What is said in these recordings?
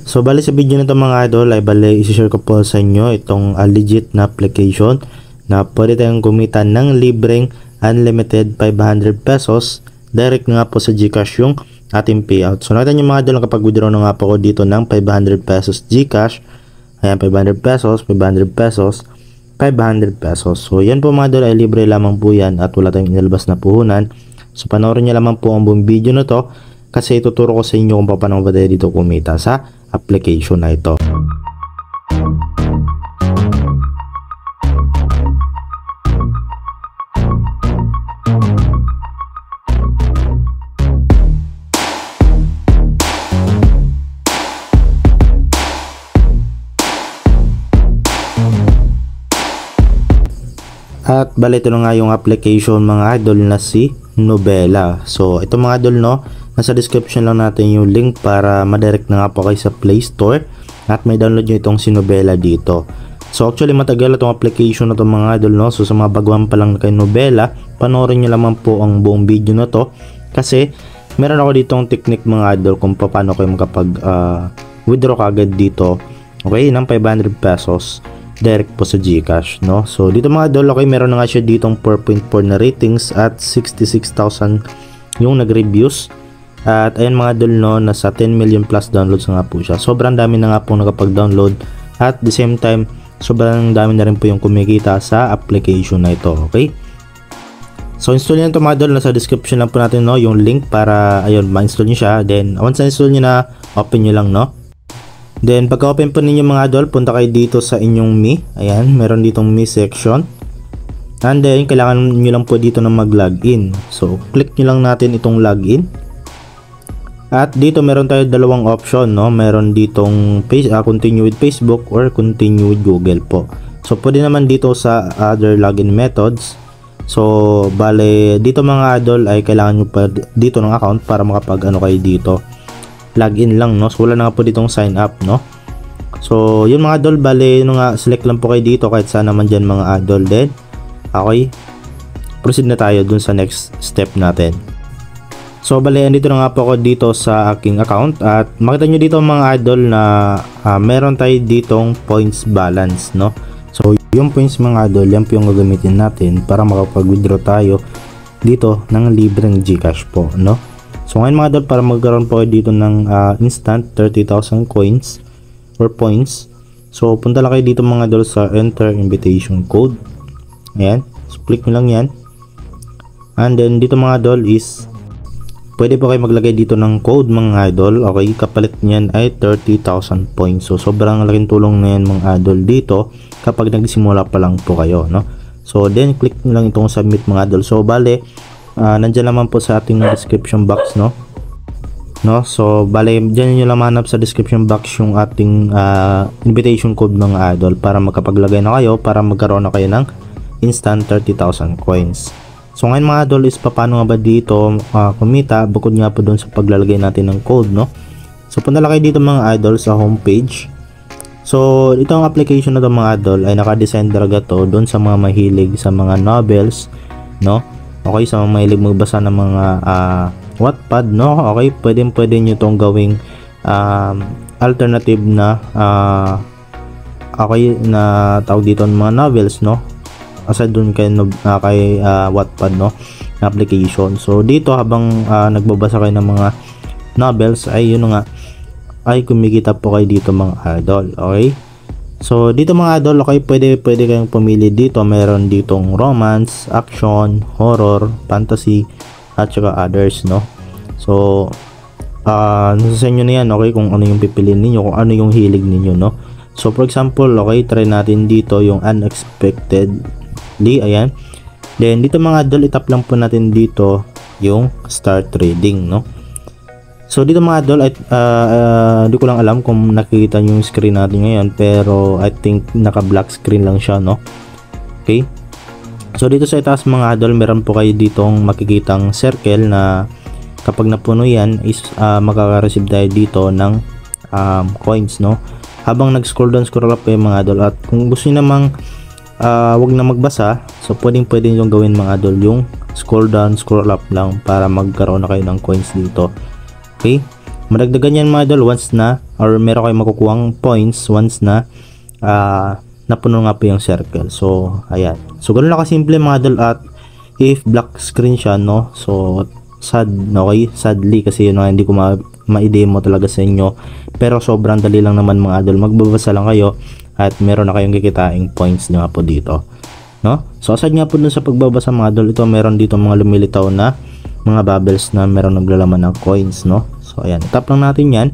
So bali sa video na ito mga idol ay bali isi-share ko po sa inyo itong legit na application na pwede tayong kumita ng libreng unlimited 500 pesos direct nga po sa GCash yung ating payout. So nakita nyo mga idol kapag withdraw na nga po ko dito ng 500 pesos GCash, ayan 500 pesos, 500 pesos, 500 pesos. So yan po mga idol ay libre lamang po yan at wala tayong inalabas na puhunan. So panoorin nyo lamang po ang buong video na to kasi ituturo ko sa inyo kung paano ba tayo dito kumita sa application na ito. At bali ito na nga yung application mga idol na si Nobela. So ito mga idol no, nasa description lang natin yung link para madirect na nga po kayo sa Play Store at may download nyo itong si Nobela dito. So actually matagal itong application na to mga idol no. So sa mga baguhan pa lang kay Nobela, panoorin nyo lamang po ang buong video na to kasi meron ako ditong technique mga idol kung paano kayo makapag withdraw kagad dito, okay, ng 500 pesos direct po sa GCash no. So dito mga idol, okay, meron na nga siya ditong 4.4 na ratings at 66,000 yung nag-reviews. At ayan mga idol no, nasa 10 million plus downloads nga po siya. Sobrang dami na nga po nakapag-download at the same time sobrang dami na rin po yung kumikita sa application na ito, okay. So install nyo ito mga idol, nasa description lang po natin no yung link para ayun ma-install nyo siya. Then once na-install nyo na, open nyo lang no. Then pagka open po ninyo mga idol, punta kayo dito sa inyong Me. Ayan, meron ditong Me section. And then kailangan nyo lang po dito na mag-login. So click nyo lang natin itong login. At dito meron tayo dalawang option no. Meron ditong continue with Facebook or continue with Google po. So pwede naman dito sa other login methods. So bale dito mga idol ay kailangan nyo pa dito ng account para makapag kayo dito. Login lang no. So wala na nga po ditong sign up no. So yun mga idol, bale select lang po kayo dito kahit saan naman dyan mga idol. Then okay, proceed na tayo dun sa next step natin. So bale andito na nga po ako dito sa aking account at makita nyo dito mga idol na meron tayo ditong points balance no. So yung points mga idol, yan po yung gagamitin natin para makapag-withdraw tayo dito ng libreng GCash po no. So ngayon mga idol, para magkaroon po kayo dito ng instant 30,000 coins or points, so punta lang kayo dito mga idol sa enter invitation code. Ayan, so click nyo lang yan. And then dito mga idol is pwede po kayo maglagay dito ng code mga idol, okay, kapalit nyan ay 30,000 points. So sobrang laking tulong na yan mga idol dito kapag nagsimula pa lang po kayo no. So then click nyo lang itong submit mga idol. So bale nandyan naman po sa ating description box no. So bale dyan nyo lang mahanap sa description box yung ating invitation code mga idol para magkapaglagay na kayo para magkaroon na kayo ng instant 30,000 coins. So ngayon mga idol is paano nga ba dito kumita bukod nga po dun sa paglalagay natin ng code no. So punta lang kayo dito mga idol sa homepage. So itong application na to mga idol ay naka-design talaga to dun sa mga mahilig sa mga novels no. Okay, sa mga mahilig magbasa ng mga Wattpad no. Okay, pwede nyo itong gawing alternative na okay na tawag dito ng mga novels no, aside dun kay Wattpad no na application. So dito habang nagbabasa kayo ng mga novels ay yun nga ay kumikita po kayo dito mga idol, okay. So dito mga idol, okay, pwede kayong pumili dito. Meron ditong romance, action, horror, fantasy at saka others no. So nasa inyo na yan, okay, kung ano yung pipiliin ninyo, kung ano yung hilig ninyo no. So for example, okay, try natin dito yung unexpectedly. Ayan, then dito mga idol, itap lang po natin dito yung start trading no. So dito mga idol, di ko lang alam kung nakikita nyo yung screen natin ngayon, pero I think naka black screen lang siya no. Okay, so dito sa itaas mga idol, meron po kayo ditong makikitang circle na kapag napuno yan is makaka-receive tayo dito ng coins no. Habang nag-scroll down scroll up kayo mga idol, at kung gusto nyo namang wag na magbasa, so pwede nyo gawin mga idol yung scroll down scroll up lang para magkaroon na kayo ng coins dito. Okay, madagdagan yan mga idol once na or meron kayong makukuhang points once na napuno nga po yung circle. So ayan, so ganoon lang kasimple mga idol. At if black screen siya, no, so sad, okay, sadly kasi yun hindi ko ma-demo talaga sa inyo, pero sobrang dali lang naman mga idol. Magbabasa lang kayo at meron na kayong kikitaing points nga po dito, no. So aside nga po dun sa pagbabasa mga idol, ito meron dito mga lumilitaw na mga bubbles na meron naglalaman ng coins, no. So ayan, tap lang natin yan,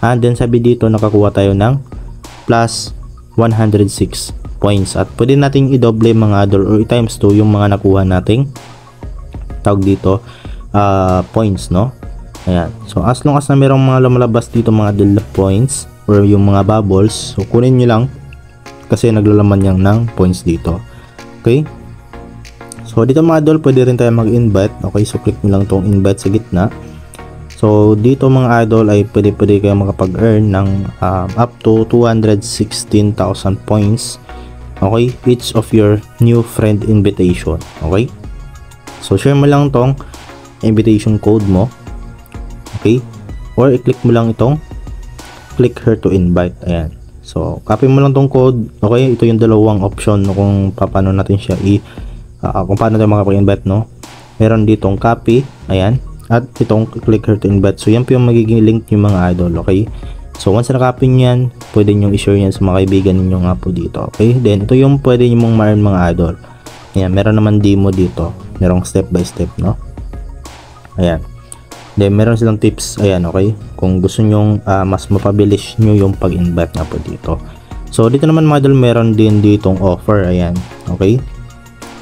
and then sabi dito nakakuha tayo ng plus 106 points, at pwede nating i-double mga idol or i-times 2 yung mga nakuha nating tawag dito points, no. Ayan, so as long as na merong mga lumalabas dito mga idol points or yung mga bubbles, so kunin nyo lang kasi naglalaman yan ng points dito. Okay, so dito mga idol pwede rin tayo mag-invite. Okay, so click nyo lang tong invite sa gitna. So dito mga idol ay pwede kayo makapag-earn ng up to 216,000 points. Okay, each of your new friend invitation. Okay, so share mo lang tong invitation code mo. Okay, or i-click mo lang itong click here to invite. Ayan, so copy mo lang tong code. Okay, ito yung dalawang option kung paano natin siya kung paano tayo makapag-invite, no. Meron ditong copy, ayan, at itong click here to invite. So yan po yung magiging link yung mga idol. Okay, so once na-copy nyan, pwede nyo i-share yan sa mga kaibigan ninyo nga po dito. Okay, then ito yung pwede nyo mong ma-earn mga idol. Ayan, meron naman demo dito, merong step by step, no. Ayan, then meron silang tips. Ayan, okay, kung gusto nyo mas mapabilis nyo yung pag-invite nga po dito. So dito naman mga idol, meron din ditong offer. Ayan, okay,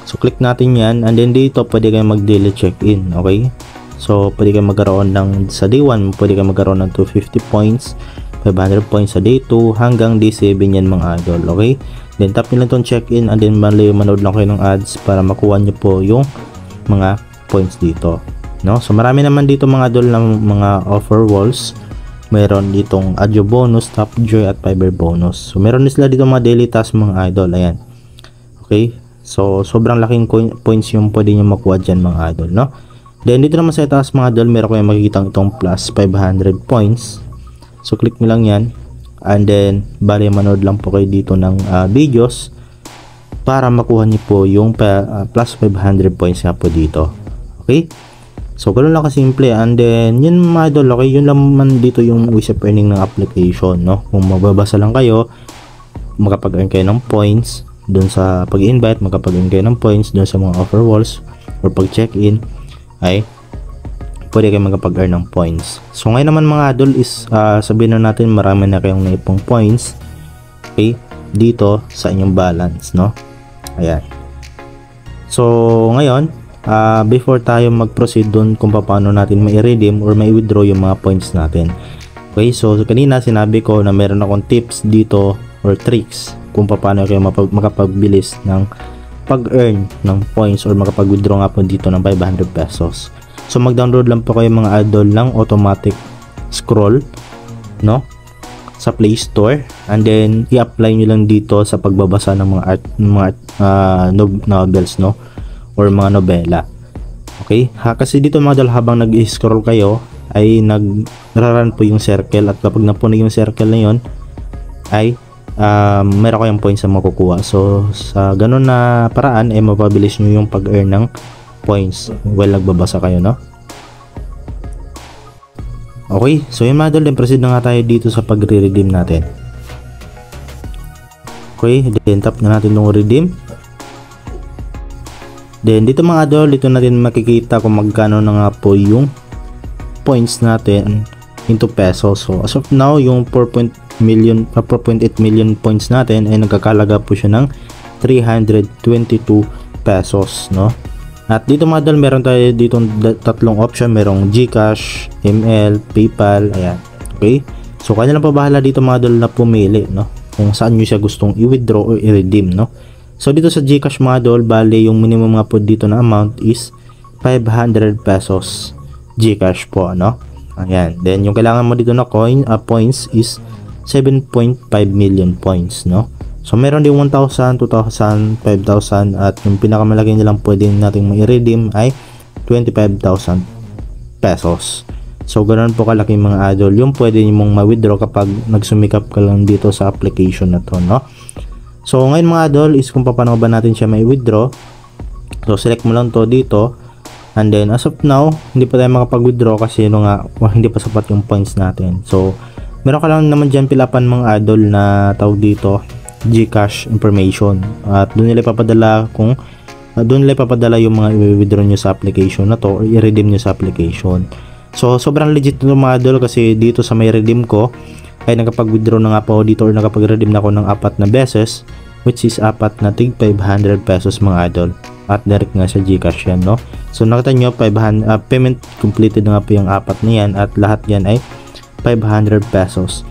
so click natin yan, and then dito pwede kayong mag daily check-in. Okay, so pwede kayong magkaroon ng sa day 1, pwede kayong magkaroon ng 250 points, 500 points sa day 2 hanggang day 7 yan mga idol. Okay, then tap nyo lang itong check-in, and then manood lang kayo ng ads para makuha nyo po yung mga points dito, no. So marami naman dito mga idol ng mga offer walls. Meron ditong audio bonus, top joy at fiber bonus. So meron din sila dito mga daily task mga idol. Ayan, okay, so sobrang laking points yung pwede nyo makuha dyan mga idol, no. Then dito naman sa taas mga idol, meron kayong makikita itong plus 500 points. So click nyo lang yan, and then bali manood lang po kayo dito ng videos para makuha nyo po yung plus 500 points nga po dito. Okay, so ganoon lang kasimple. And then yun mga idol, okay, yun lang man dito yung ways of earning ng application, no. Kung magbabasa lang kayo, makapag-earn kayo ng points dun sa pag-invite, makapag-earn kayo ng points dun sa mga offer walls or pag-check-in, ay pwede kayo makapag-earn ng points. So ngayon naman mga idol is sabihin na natin marami na kayong naipong points, okay, dito sa inyong balance, no. Ayan, so ngayon before tayo mag-proceed dun kung paano natin mai-redeem or mai-withdraw yung mga points natin. Okay, so kanina sinabi ko na meron akong tips dito or tricks kung paano kayo makapagbilis ng pag-earn ng points or makapag-withdraw nga po dito ng 500 pesos. So mag-download lang po kayo mga idol ng automatic scroll, no, sa Play Store, and then i-apply nyo lang dito sa pagbabasa ng mga novels, no, or mga nobela. Okay, kasi dito mga idol, habang nag-scroll kayo ay nag-run po yung circle, at kapag napuno yung circle na yon ay meron kayong points na makukuha. So sa ganun na paraan ay mapabilis nyo yung pag-earn ng points while nagbabasa kayo, no. Okay, so yung mga idol, then proceed na nga tayo dito sa pagre-redeem natin. Okay, then tap na natin yung redeem. Then dito mga idol, dito natin makikita kung magkano na nga po yung points natin into pesos. So as of now, yung 4.8 million points natin ay nagkakalaga po siya ng 322 pesos, no. At dito mga idol, meron tayo dito tatlong option, merong GCash, ML, PayPal. Ayan, okay, so kanya lang pa bahala dito mga idol na pumili, no, kung saan nyo siya gustong i-withdraw o i-redeem, no. So dito sa GCash mga idol, bali yung minimum nga po dito na amount is 500 pesos GCash po, no. Ayan, then yung kailangan mo dito na points is 7.5 million points, no. So meron din 1,000, 2,000, 5,000, at yung pinakamalaki nilang pwede nating mai-redeem ay 25,000 pesos. So ganoon po kalaki mga idol yung pwede mong ma-withdraw kapag nagsumikap ka lang dito sa application na to, no? So ngayon mga idol is kung paano ba natin siya may withdraw. So select mo lang to dito, and then as of now hindi pa tayo makapag-withdraw kasi hindi pa sapat yung points natin. So meron ka lang naman dyan pilapan mga idol na tawag dito GCash information, at doon nila ipapadala yung mga i-withdraw nyo sa application na to or i-redeem nyo sa application. So sobrang legit nito mga idol kasi dito sa may redeem ko ay nakapag-withdraw na nga po ako dito or nakapag-redeem na ako ng 4 na beses, which is 4 na tig 500 pesos mga idol, at direct nga sa GCash yan, no? So nakita nyo payment completed na nga po yung 4 na yan, at lahat yan ay 500 pesos.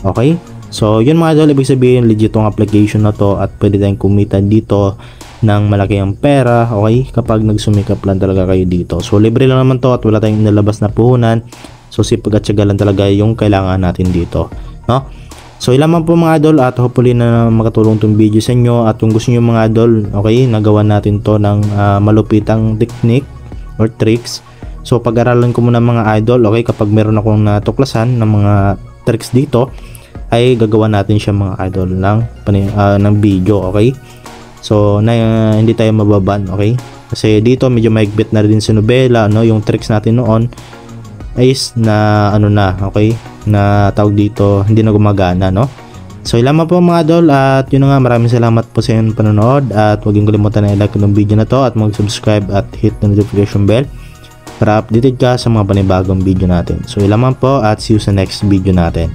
Okay, so yun mga idol, ibig sabihin legit tong application na to at pwede tayong kumita dito ng malaki ang pera, okay, kapag nagsumikap lang talaga kayo dito. So libre lang naman to at wala tayong nalabas na puhunan. So sipag at syaga lang talaga yung kailangan natin dito, no? So ilan man po mga idol, at hopefully na makatulong tong video sa inyo. At kung gusto niyo mga idol, okay, nagawa natin to ng malupitang technique or tricks. So pag-aralan ko muna mga idol, okay, kapag meron akong natuklasan ng mga tricks dito ay gagawa natin siya mga idol ng video, okay? So hindi tayo mababan, okay? Kasi dito medyo maigpit na rin sa nobela, no? Yung tricks natin noon is na okay, na tawag dito hindi na gumagana, no? So ilan po mga idol, at yun nga, maraming salamat po sa inyong panonood, at huwag niyong kalimutan na i-like yung video na to at mag-subscribe at hit the notification bell para updated ka sa mga panibagong video natin. So ilan po, at see you sa next video natin.